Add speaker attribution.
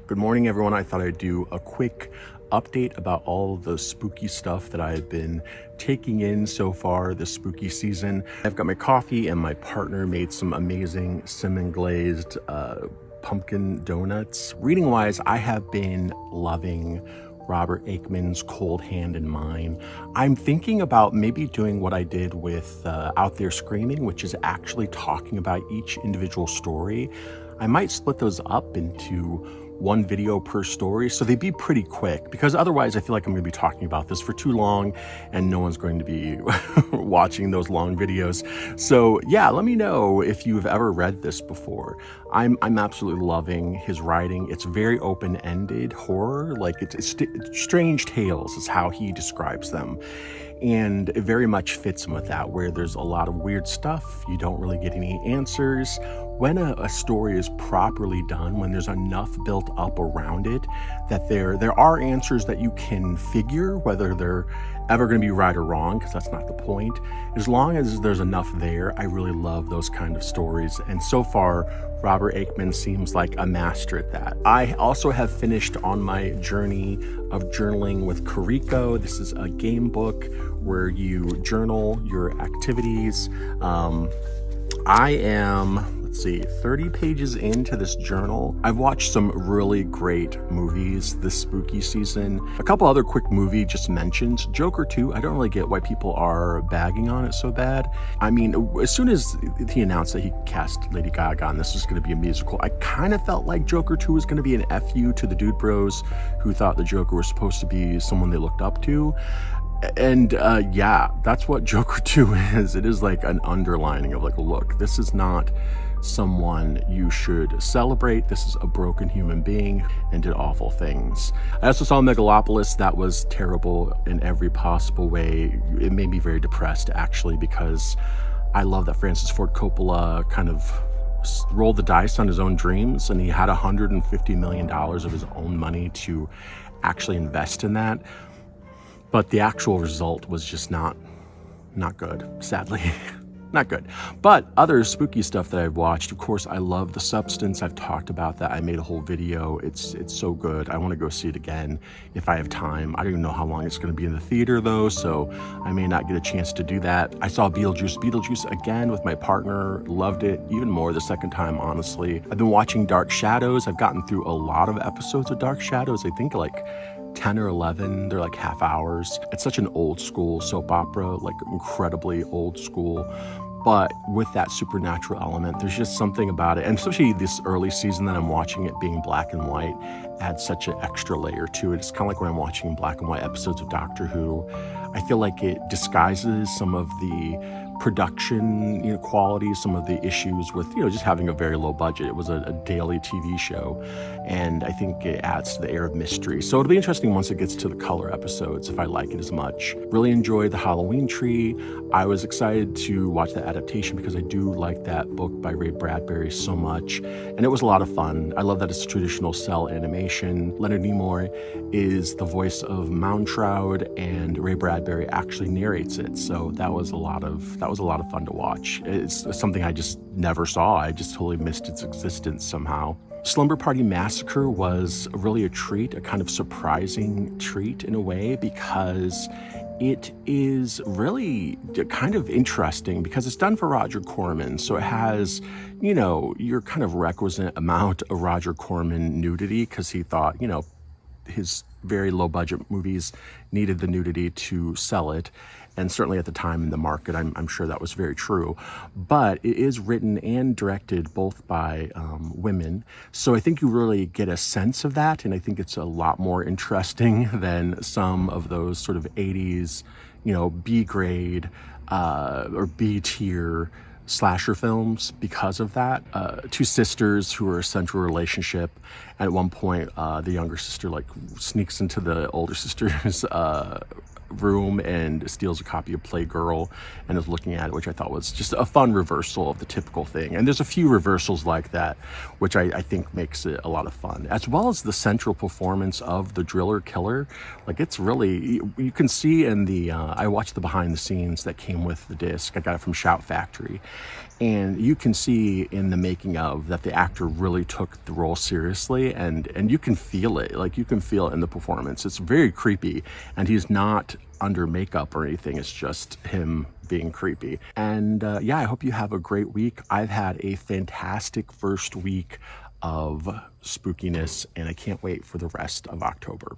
Speaker 1: Good morning, everyone. I thought I'd do a quick update about all the spooky stuff that I've been taking in so far this spooky season. I've got my coffee, and my partner made some amazing cinnamon glazed pumpkin donuts. Reading wise, I have been loving Robert Aickman's Cold Hand in Mine. I'm thinking about maybe doing what I did with Out There Screaming, which is actually talking about each individual story. I might split those up into one video per story, so they'd be pretty quick, because otherwise I feel like I'm going to be talking about this for too long and no one's going to be watching those long videos. So yeah, let me know if you've ever read this before. I'm absolutely loving his writing. It's very open-ended horror, like it's strange tales is how he describes them. And it very much fits in with that, where there's a lot of weird stuff. You don't really get any answers. When a story is properly done, when there's enough built up around it, that there are answers that you can figure, whether they're ever going to be right or wrong, because that's not the point. As long as there's enough there, I really love those kind of stories. And so far, Robert Aickman seems like a master at that. I also have finished on my journey of journaling with Kariko. This is a game book where you journal your activities. I am, let's see, 30 pages into this journal. I've watched some really great movies this spooky season. A couple other quick movie just mentions. Joker 2, I don't really get why people are bagging on it so bad. I mean, as soon as he announced that he cast Lady Gaga and this was going to be a musical, I kind of felt like Joker 2 was going to be an FU to the Dude Bros who thought the Joker was supposed to be someone they looked up to. And yeah, that's what Joker 2 is. It is like an underlining of like, look, this is not someone you should celebrate. This is a broken human being and did awful things. I also saw Megalopolis. That was terrible in every possible way. It made me very depressed, actually, because I love that Francis Ford Coppola kind of rolled the dice on his own dreams, and he had $150 million of his own money to actually invest in that. But the actual result was just not good, sadly. Not good. But other spooky stuff that I've watched, of course, I love The Substance. I've talked about that. I made a whole video. It's so good. I want to go see it again if I have time. I don't even know how long it's going to be in the theater, though, so I may not get a chance to do that. I saw Beetlejuice again with my partner. Loved it even more the second time, honestly. I've been watching Dark Shadows. I've gotten through a lot of episodes of Dark Shadows. I think like 10 or 11. They're like half hours. It's such an old school soap opera, like incredibly old school. But with that supernatural element, there's just something about it. And especially this early season that I'm watching, it being black and white, adds such an extra layer to it. It's kind of like when I'm watching black and white episodes of Doctor Who. I feel like it disguises some of the production qualities, some of the issues with just having a very low budget. It was a daily TV show, and I think it adds to the air of mystery. So it'll be interesting once it gets to the color episodes if I like it as much. Really enjoyed The Halloween Tree. I was excited to watch the adaptation because I do like that book by Ray Bradbury so much, and it was a lot of fun. I love that it's traditional cell animation. Leonard Nimoy is the voice of Mounshroud, and Ray Bradbury actually narrates it. So that was a lot of fun to watch. It's something I just never saw. I just totally missed its existence somehow. Slumber Party Massacre was really a treat, a kind of surprising treat in a way, because it is really kind of interesting because it's done for Roger Corman. So it has, your kind of requisite amount of Roger Corman nudity, because he thought, his very low budget movies needed the nudity to sell it. And certainly at the time in the market, I'm sure that was very true. But it is written and directed both by women. So I think you really get a sense of that. And I think it's a lot more interesting than some of those sort of 80s, B grade or B tier slasher films because of that. Two sisters who are a central relationship. At one point, the younger sister sneaks into the older sister's room and steals a copy of Playgirl and is looking at it, which I thought was just a fun reversal of the typical thing. And there's a few reversals like that, which I think makes it a lot of fun, as well as the central performance of the Driller Killer. Like, it's really, you can see in the, I watched the behind the scenes that came with the disc. I got it from Shout Factory. And you can see in the making of that the actor really took the role seriously, and you can feel it. Like, you can feel it in the performance. It's very creepy, and he's not under makeup or anything. It's just him being creepy. And yeah, I hope you have a great week. I've had a fantastic first week of spookiness, and I can't wait for the rest of October.